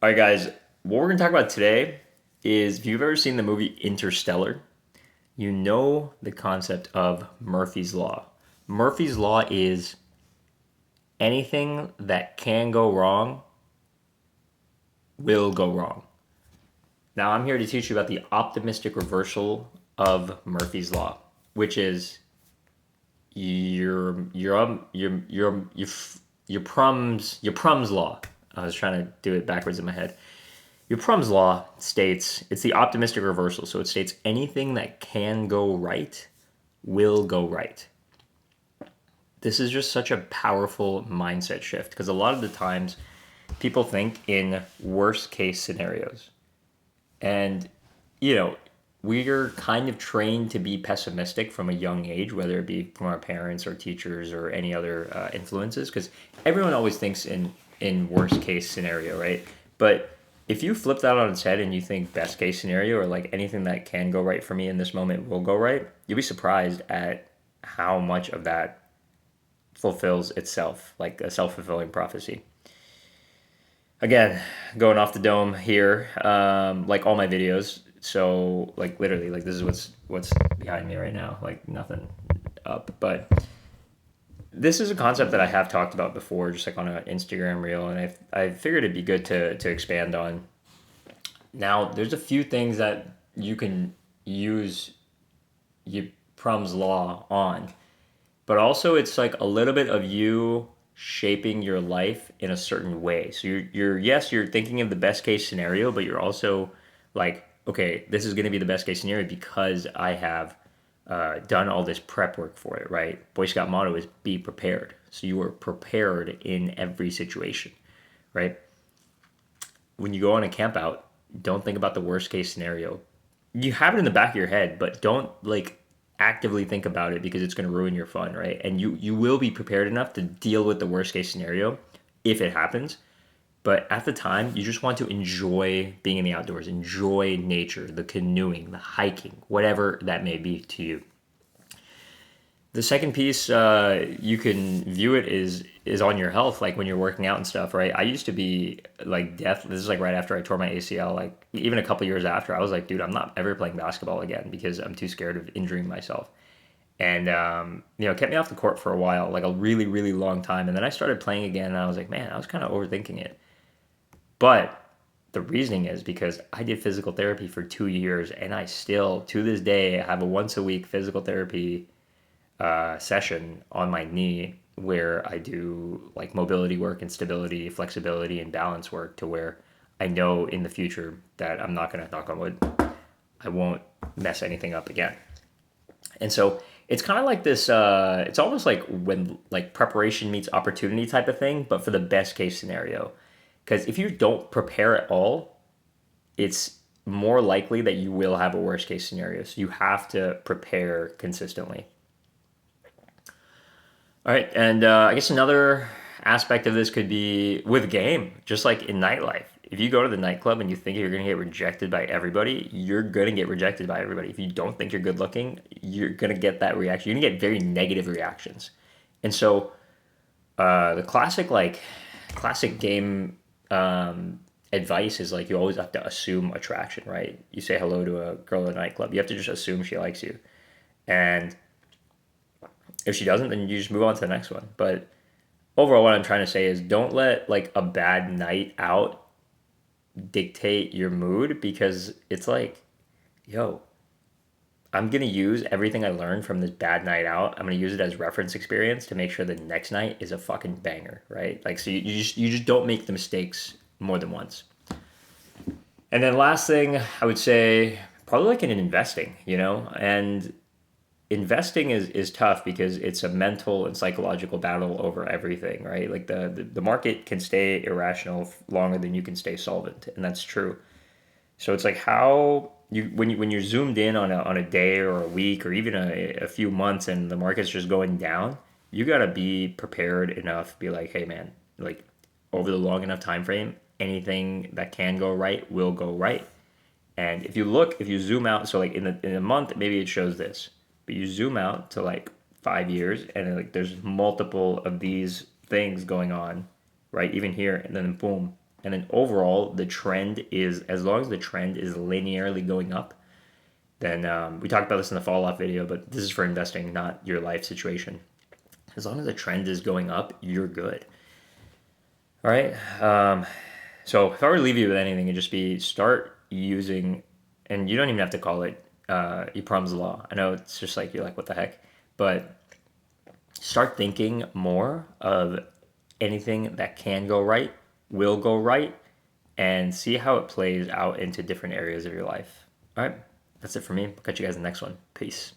All right, guys, what we're going to talk about today is if you've ever seen the movie Interstellar, you know the concept of Murphy's Law. Murphy's Law is anything that can go wrong will go wrong. Now, I'm here to teach you about the optimistic reversal of Murphy's Law, which is your Prum's law. I was trying to do it backwards in my head. Yprum's law states it's the optimistic reversal. So it states anything that can go right will go right. This is just such a powerful mindset shift because a lot of the times people think in worst case scenarios. And, you know, we're kind of trained to be pessimistic from a young age, whether it be from our parents or teachers or any other influences, because everyone always thinks in worst case scenario, right? But if you flip that on its head and you think best case scenario or like anything that can go right for me in this moment will go right, you'll be surprised at how much of that fulfills itself, like a self fulfilling prophecy. Again, going off the dome here, like all my videos. So like literally, like this is what's behind me right now, like nothing up. But this is a concept that I have talked about before, just like on an Instagram reel, and I figured it'd be good to expand on. Now, there's a few things that you can use Prum's law on, but also it's like a little bit of you shaping your life in a certain way. So you're yes, you're thinking of the best case scenario, but you're also like, okay, this is going to be the best case scenario because I have done all this prep work for it, right? Boy Scout motto is be prepared. So you are prepared in every situation, right? When you go on a camp out, don't think about the worst case scenario. You have it in the back of your head, but don't like actively think about it because it's going to ruin your fun, right? And you will be prepared enough to deal with the worst case scenario if it happens. But at the time, you just want to enjoy being in the outdoors, enjoy nature, the canoeing, the hiking, whatever that may be to you. The second piece, you can view it is on your health, like when you're working out and stuff, right? I used to be like death. This is like right after I tore my ACL, like even a couple years after, I was like, dude, I'm not ever playing basketball again because I'm too scared of injuring myself. And it kept me off the court for a while, like a really, really long time. And then I started playing again, and I was like, man, I was kind of overthinking it. But the reasoning is because I did physical therapy for 2 years, and I still, to this day, have a once a week physical therapy session on my knee where I do like mobility work and stability, flexibility, and balance work to where I know in the future that I'm not going to, knock on wood, I won't mess anything up again. And so it's kind of like this, it's almost like when like preparation meets opportunity type of thing, but for the best case scenario. Because if you don't prepare at all, it's more likely that you will have a worst case scenario. So you have to prepare consistently. All right, and I guess another aspect of this could be with game, just like in nightlife. If you go to the nightclub and you think you're going to get rejected by everybody, you're going to get rejected by everybody. If you don't think you're good looking, you're going to get that reaction. You're going to get very negative reactions. And so the classic game advice is like you always have to assume attraction, right? You say hello to a girl at a nightclub, you have to just assume she likes you. And if she doesn't, then you just move on to the next one. But overall, what I'm trying to say is don't let like a bad night out dictate your mood because it's like, yo, I'm gonna use everything I learned from this bad night out. I'm gonna use it as reference experience to make sure the next night is a fucking banger, right? Like, so you just don't make the mistakes more than once. And then last thing I would say, probably like in investing, and investing is tough because it's a mental and psychological battle over everything, right? Like the market can stay irrational longer than you can stay solvent, and that's true. So it's like how when you're zoomed in on a day or a week or even a few months and the market's just going down, you gotta be prepared enough. Be like, hey man, like over the long enough time frame, anything that can go right will go right. And if you zoom out, so like in a month, maybe it shows this, but you zoom out to like 5 years, and like there's multiple of these things going on, right? Even here, and then boom. And then overall, the trend is, as long as the trend is linearly going up, then we talked about this in the fall off video, but this is for investing, not your life situation. As long as the trend is going up, you're good. All right. So if I were to leave you with anything, it'd just be start using, and you don't even have to call it Yprum's law. I know it's just like, you're like, what the heck? But start thinking more of anything that can go right, will go right, and see how it plays out into different areas of your life. All right. That's it for me. I'll catch you guys in the next one. Peace.